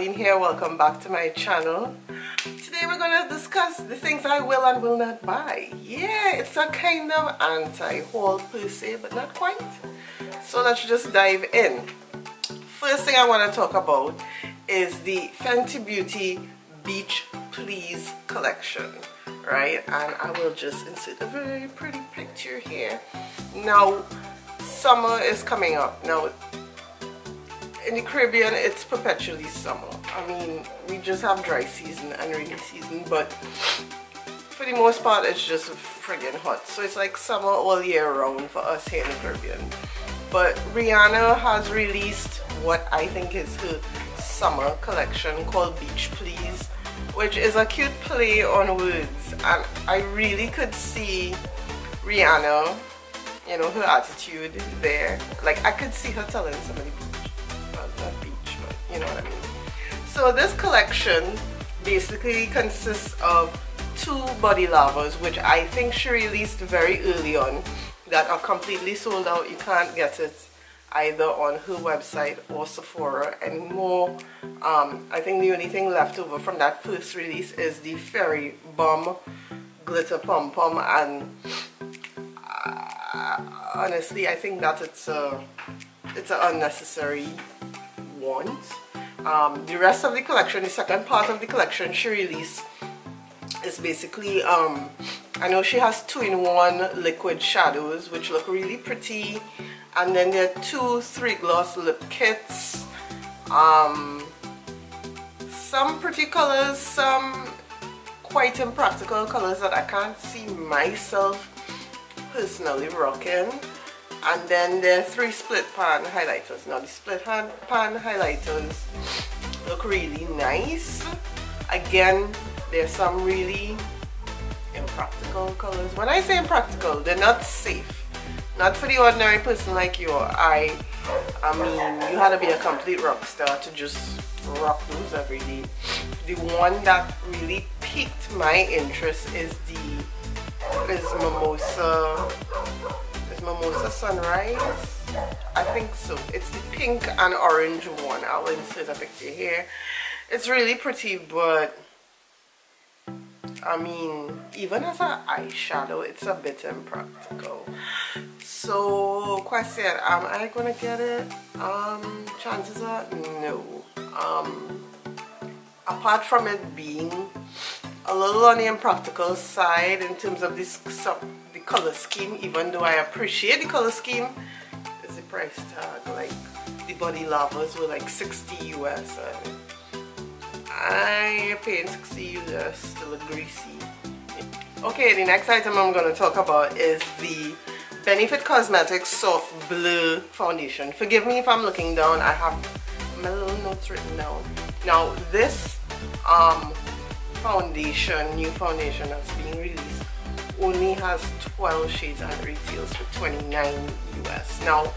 Here, welcome back to my channel. Today we're going to discuss the things I will and will not buy. Yeah, it's a kind of anti-haul per se, but not quite. So let's just dive in. First thing I want to talk about is the Fenty Beauty Beach Please collection, right? And I will just insert a very pretty picture here. Now, summer is coming up. Now, in the Caribbean, it's perpetually summer. I mean, we just have dry season and rainy season, but for the most part, it's just friggin' hot. So it's like summer all year round for us here in the Caribbean. But Rihanna has released what I think is her summer collection called Beach Please, which is a cute play on words. And I really could see Rihanna, you know, her attitude there. Like, I could see her telling somebody not beach, but you know what I mean. So this collection basically consists of 2 body lavas, which I think she released very early on, that are completely sold out. You can't get it either on her website or Sephora anymore. I think the only thing left over from that first release is the Fairy Bomb Glitter Pom Pom, and honestly I think that it's an unnecessary want. The rest of the collection, the second part of the collection she released, is basically I know she has 2-in-1 liquid shadows which look really pretty, and then there are 2 3 gloss lip kits, some pretty colors, some quite impractical colors that I can't see myself personally rocking. And then there are 3 split pan highlighters. Now the split pan highlighters look really nice. Again, there's some really impractical colors. When I say impractical, they're not safe. Not for the ordinary person like you or I. I mean, you had to be a complete rock star to just rock those every day. The one that really piqued my interest is Mimosa Sunrise, I think so. It's the pink and orange one. I'll insert a picture here. It's really pretty, but I mean, even as an eyeshadow, it's a bit impractical. So, question, am I gonna get it? Chances are no. Apart from it being a little on the impractical side in terms of this the color scheme, even though I appreciate the color scheme, is the price tag. Like, the body lavas were like 60 US, and I paying 60 US still look greasy. Okay, the next item I'm going to talk about is the Benefit Cosmetics Soft Blur Foundation. Forgive me if I'm looking down, I have my little notes written down. Now this new foundation that's being released only has 12 shades and retails for 29 US. Now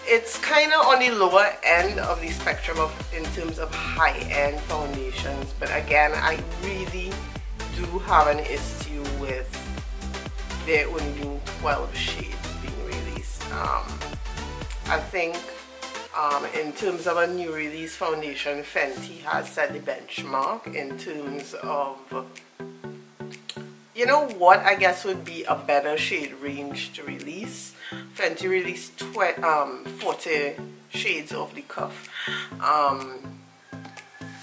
it's kind of on the lower end of the spectrum in terms of high-end foundations, but again, I really do have an issue with there only being 12 shades being released. I think in terms of a new release foundation, Fenty has set the benchmark in terms of, you know what I guess would be a better shade range to release. Fenty released 40 shades off the cuff.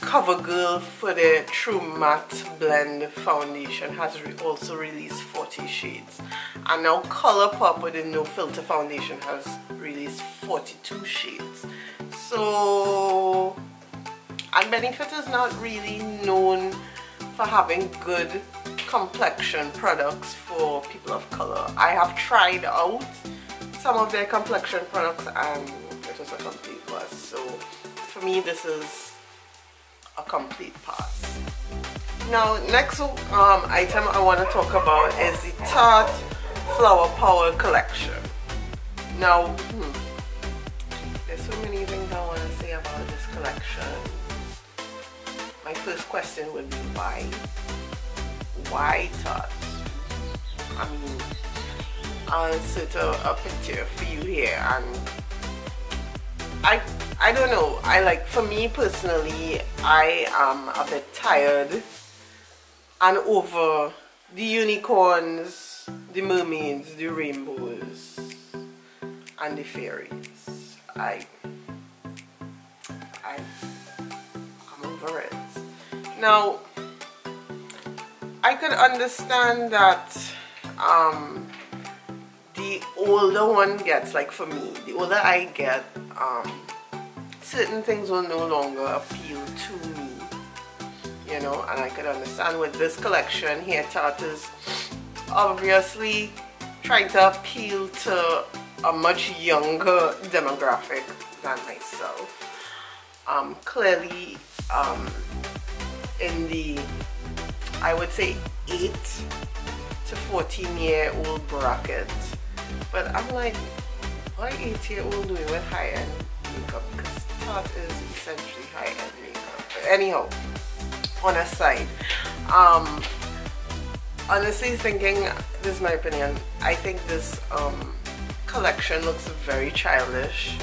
CoverGirl for the True Matte Blend Foundation has also released 40 shades. And now Colourpop with the No Filter Foundation has released 42 shades. So, and Benefit is not really known for having good complexion products for people of color. I have tried out some of their complexion products and it was a complete bust. So for me, this is a complete pass. Now, next item I want to talk about is the Tarte Flower Power collection. Now, there's so many things I want to say about this collection. My first question would be why? Why Tarte? I mean, I'll insert a picture for you here, and I I don't know, for me personally, I am a bit tired and over the unicorns, the mermaids, the rainbows, and the fairies. I'm over it. Now, I could understand that the older one gets, like for me, the older I get, certain things will no longer appeal to me, you know, and I could understand with this collection here, Tarte is obviously trying to appeal to a much younger demographic than myself. Clearly in the, I would say, 8 to 14-year-old bracket, but I'm like, what 8-year-old doing with high-end makeup? Because Tarte is essentially high-end makeup. But anyhow, on a side, honestly thinking, this is my opinion, I think this collection looks very childish.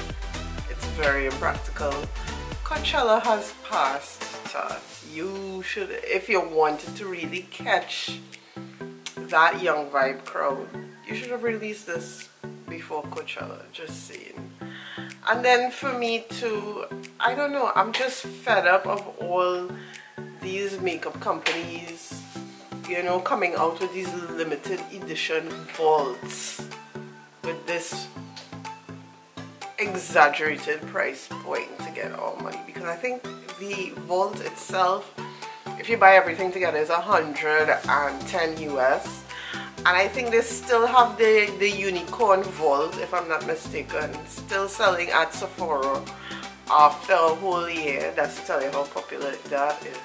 It's very impractical. Coachella has passed Tarte. You should, if you wanted to really catch that young vibe crowd, you should have released this before Coachella, just saying. And then for me too, I don't know, I'm just fed up of all these makeup companies, you know, coming out with these limited edition vaults with this exaggerated price point to get all money, because I think the vault itself, if you buy everything together, is 110 US, and I think they still have the unicorn vault, if I'm not mistaken, still selling at Sephora after a whole year. That's to tell you how popular that is.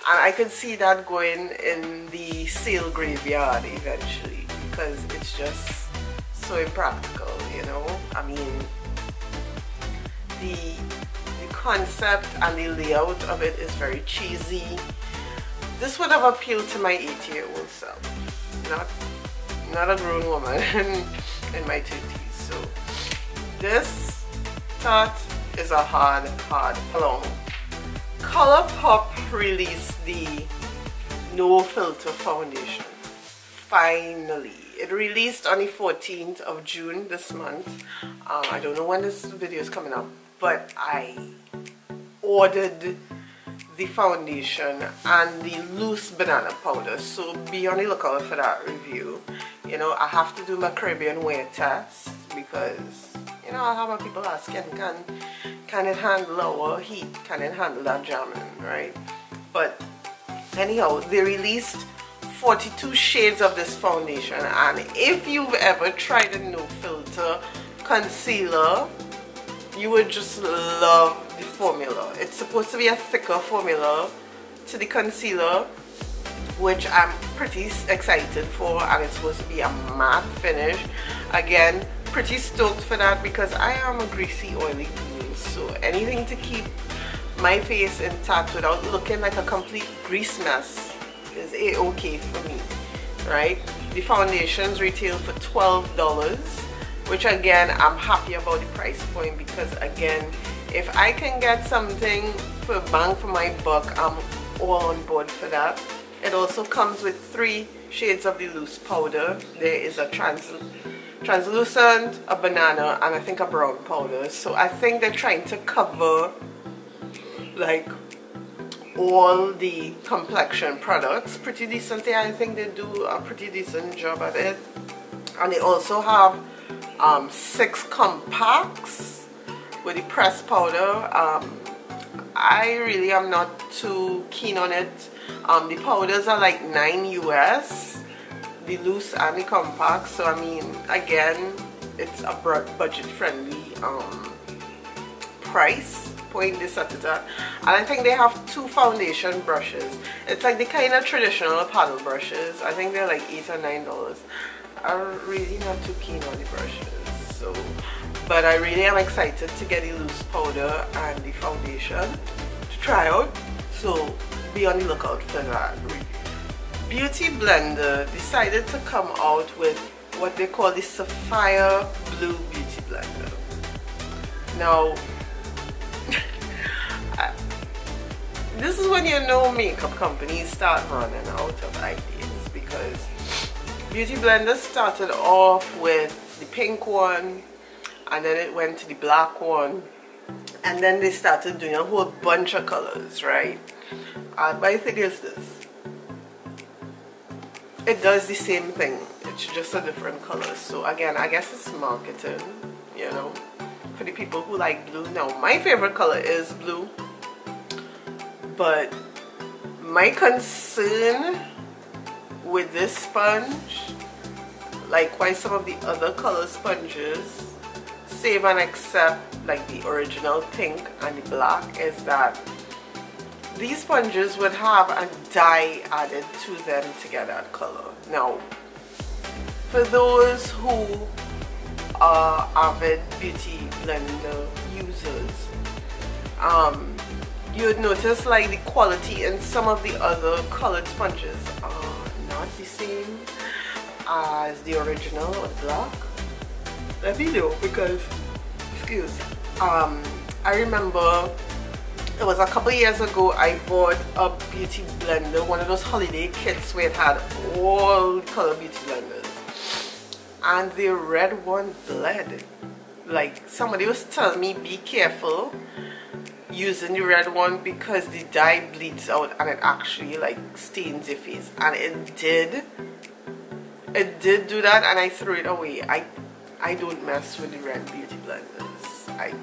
And I could see that going in the sale graveyard eventually, because it's just so impractical, you know. I mean, the concept and the layout of it is very cheesy. This would have appealed to my 8-year-old self, not a grown woman in my 20s. So this Tarte is a hard along. Colourpop released the No Filter foundation. Finally, it released on the 14th of June this month. I don't know when this video is coming up, but I ordered the foundation and the loose banana powder, so be on the lookout for that review. You know, I have to do my Caribbean wear test, because you know, I have my people asking, can it handle our heat, can it handle that jamming, right? But anyhow, they released 42 shades of this foundation, and if you've ever tried a no filter concealer, you would just love the formula. It's supposed to be a thicker formula to the concealer, which I'm pretty excited for, and it's supposed to be a matte finish. Again, pretty stoked for that, because I am a greasy, oily queen, so anything to keep my face intact without looking like a complete grease mess is a-okay for me, right? The foundations retail for $12, which again, I'm happy about the price point, because again, if I can get something for bang for my buck, I'm all on board for that. It also comes with 3 shades of the loose powder. There is a translucent, a banana, and I think a brown powder. So I think they're trying to cover like all the complexion products pretty decently. I think they do a pretty decent job at it. And they also have 6 compacts with the pressed powder. I really am not too keen on it. The powders are like 9 US, the loose and the compact, so I mean, again, it's a budget friendly price point they set it at. And I think they have 2 foundation brushes. It's like the kind of traditional paddle brushes. I think they're like $8 or $9. I'm really not too keen on the brushes, so, but I really am excited to get the loose powder and the foundation to try out, so be on the lookout for that. Beauty Blender decided to come out with what they call the Sapphire Blue Beauty Blender. Now, this is when you know makeup companies start running out of ideas, because Beauty Blender started off with the pink one, and then it went to the black one, and then they started doing a whole bunch of colors, right? My thing is this, it does the same thing, it's just a different color. So again, I guess it's marketing, you know, for the people who like blue. Now my favorite color is blue, but my concern with this sponge, like why some of the other color sponges save and accept like the original pink and the black, is that these sponges would have a dye added to them to get that color. Now, for those who are avid Beauty Blender users, you would notice like the quality in some of the other colored sponges are not the same as the original or the black. Let me know, because, excuse, I remember it was a couple years ago I bought a Beauty Blender, one of those holiday kits where it had all color Beauty Blenders, and the red one bled. Like, somebody was telling me be careful using the red one because the dye bleeds out and it actually like stains your face, and it did do that, and I threw it away. I don't mess with the red Beauty Blenders.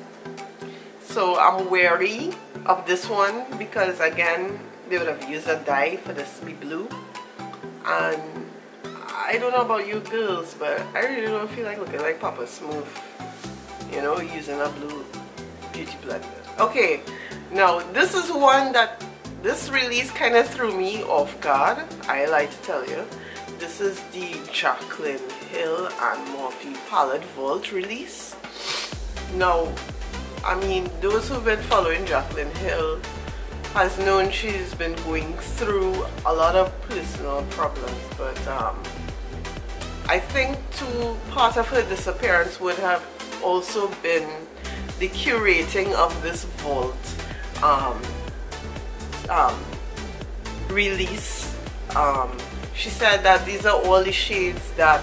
So I'm wary of this one, because again they would have used a dye for this to be blue, and I don't know about you girls, but I really don't feel like looking like Papa Smooth, you know, using a blue Beauty Blender. Okay, now this is one that this release kind of threw me off guard, I like to tell you. This is the Jaclyn Hill and Morphe Palette Vault release. Now, I mean, those who've been following Jaclyn Hill has known she's been going through a lot of personal problems, but I think part of her disappearance would have also been the curating of this vault release. She said that these are all the shades that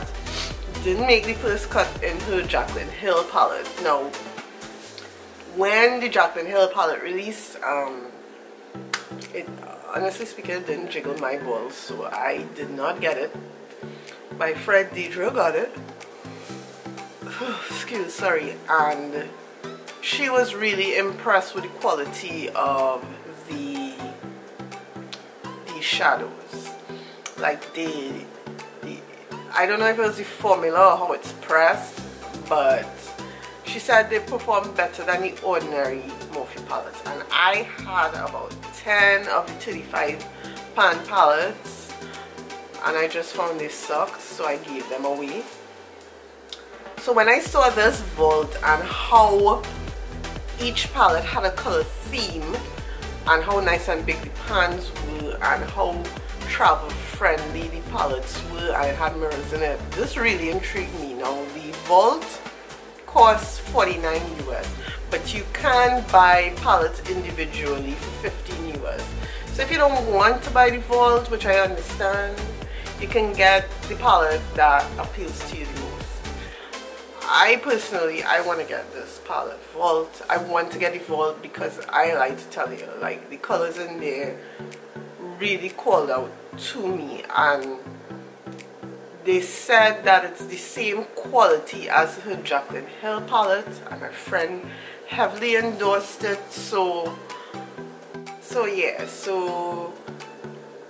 didn't make the first cut in her Jaclyn Hill palette. Now, when the Jaclyn Hill palette released, it honestly speaking didn't jiggle my balls, so I did not get it. My friend Deidre got it. Sorry, and she was really impressed with the quality of the shadows. Like I don't know if it was the formula or how it's pressed, but she said they performed better than the ordinary Morphe palettes. And I had about 10 of the 35 pan palettes, and I just found they sucked, so I gave them away. So when I saw this vault and how each palette had a color theme, and how nice and big the pans were, and how travel friendly the palettes were, and it had mirrors in it, this really intrigued me. Now, the vault costs $49 US, but you can buy palettes individually for $15 US. So if you don't want to buy the vault, which I understand, you can get the palette that appeals to you the most. I personally, I want to get this palette vault. I want to get the vault because I like to tell you, like, the colors in there really called out to me, and they said that it's the same quality as her Jaclyn Hill palette, and my friend heavily endorsed it. So yeah, so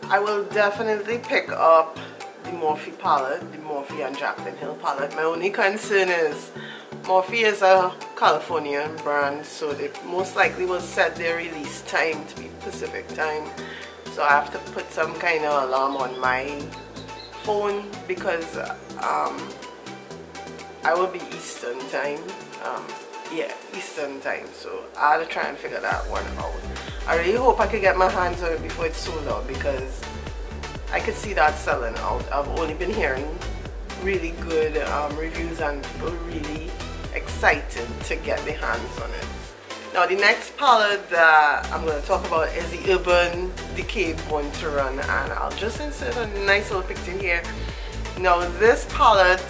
I will definitely pick up the Morphe palette, the Morphe and Jaclyn Hill palette. My only concern is Morphe is a Californian brand, so they most likely will set their release time to be Pacific time. So I have to put some kind of alarm on my phone, because I will be Eastern time. Yeah, Eastern time. So I have to try and figure that one out. I really hope I could get my hands on it before it's sold out, because I could see that selling out. I've only been hearing really good reviews, and people really excited to get their hands on it. Now the next palette that I'm going to talk about is the Urban Decay Born to Run, and I'll just insert a nice little picture here. Now this palette,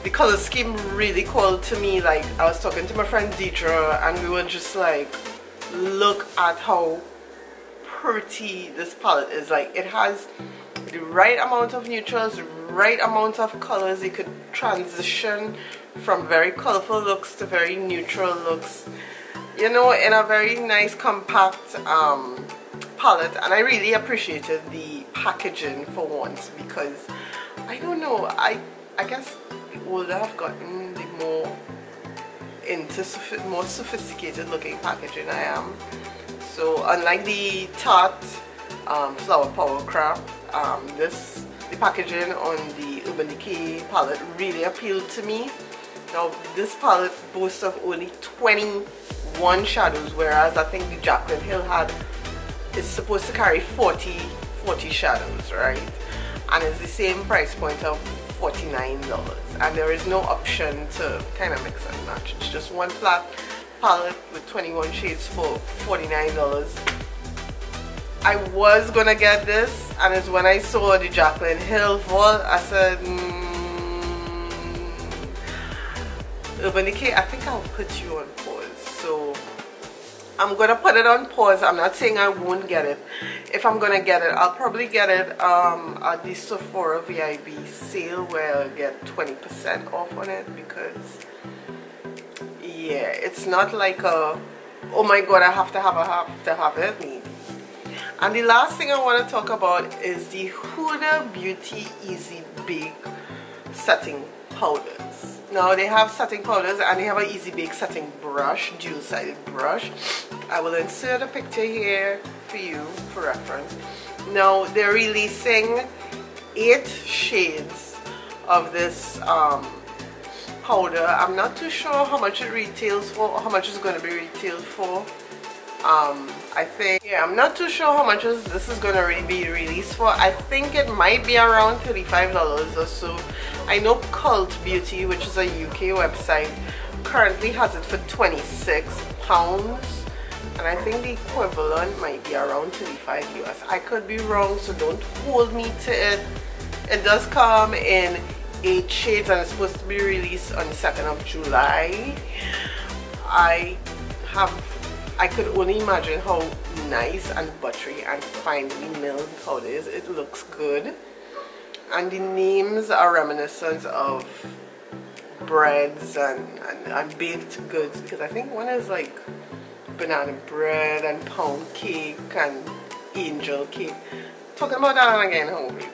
the color scheme really called to me. Like, I was talking to my friend Deidre and we were just like, look at how pretty this palette is. Like, it has the right amount of neutrals, the right amount of colors. You could transition from very colorful looks to very neutral looks, you know, in a very nice compact palette. And I really appreciated the packaging for once, because I don't know, I guess would have gotten the more sophisticated looking packaging I am. So unlike the Tarte Flower Power Craft, the packaging on the Urban Decay palette really appealed to me. Now this palette boasts of only 21 shadows, whereas I think the Jaclyn Hill is supposed to carry 40 shadows, right? And it's the same price point of $49, and there is no option to kind of mix and match. It's just one flat palette with 21 shades for $49. I was gonna get this, and it's when I saw the Jaclyn Hill vault, I said, Urban Decay, I think I'll put you on pause. So I'm gonna put it on pause. I'm not saying I won't get it. If I'm gonna get it, I'll probably get it at the Sephora VIB sale, where I'll get 20% off on it, because yeah, it's not like a, oh my god, I have to have it, maybe. And the last thing I want to talk about is the Huda Beauty Easy Bake setting powders. Now they have setting powders and they have an Easy Bake setting brush, dual-sided brush. I will insert a picture here for you for reference. Now they're releasing 8 shades of this powder. I'm not too sure how much it retails for, or how much it's going to be retailed for. I think, yeah, I'm not too sure how much this is going to really be released for. I think it might be around $35 or so. I know Cult Beauty, which is a UK website, currently has it for £26, and I think the equivalent might be around 35 US. I could be wrong, so don't hold me to it. It does come in 8 shades and it's supposed to be released on the 2nd of July. I could only imagine how nice and buttery and finely milled powder is. It looks good, and the names are reminiscent of breads and baked goods, because I think one is like banana bread and pound cake and angel cake. Talking about that, I'm getting hungry,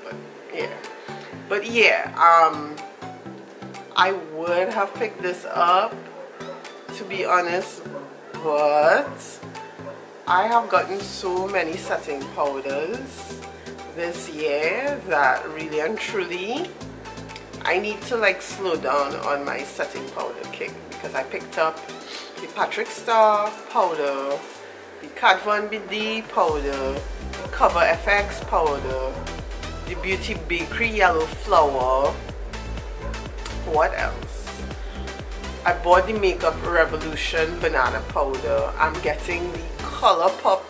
but yeah, I would have picked this up, to be honest, but I have gotten so many setting powders this year that really and truly I need to like slow down on my setting powder kick, because I picked up the Patrick Star powder, the Kat Von D powder, the Cover FX powder, the Beauty Bakerie Yellow Flower. What else? I bought the Makeup Revolution banana powder. I'm getting the Colourpop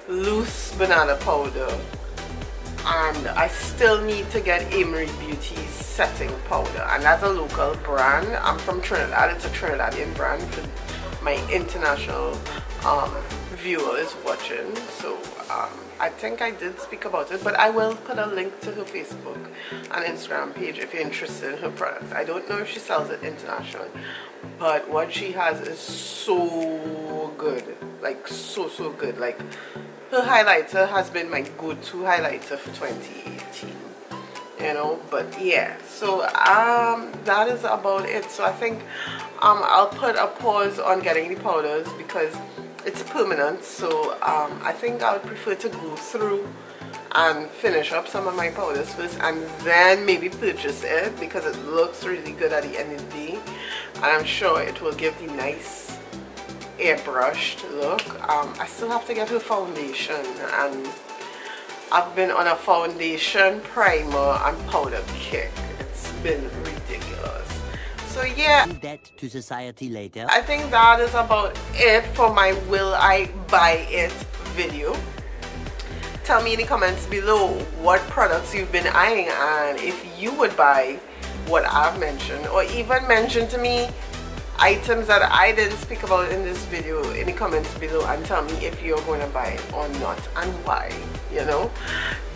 loose banana powder, and I still need to get Amory Beauty's setting powder, and that's a local brand. I'm from Trinidad. It's a Trinidadian brand for my international viewers watching. So I think I did speak about it, but I will put a link to her Facebook and Instagram page if you're interested in her products. I don't know if she sells it internationally, but what she has is so good, like so good. Like, her highlighter has been my go-to highlighter for 2018, you know. But yeah, so that is about it. So I think I'll put a pause on getting the powders because it's permanent. So I think I would prefer to go through and finish up some of my powders first and then maybe purchase it, because it looks really good at the end of the day, and I'm sure it will give the nice airbrushed look. I still have to get her foundation, and I've been on a foundation, primer and powder kick. It's been ridiculous. So yeah, debt to society later. I think that is about it for my will I buy it video. Tell me in the comments below what products you've been eyeing and if you would buy what I've mentioned, or even mention to me items that I didn't speak about in this video in the comments below, and tell me if you're going to buy it or not and why, you know.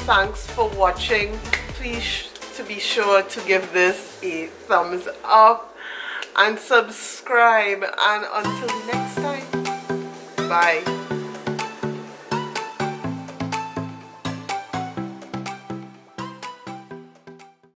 Thanks for watching. Please to be sure to give this a thumbs up and subscribe, and until next time, bye.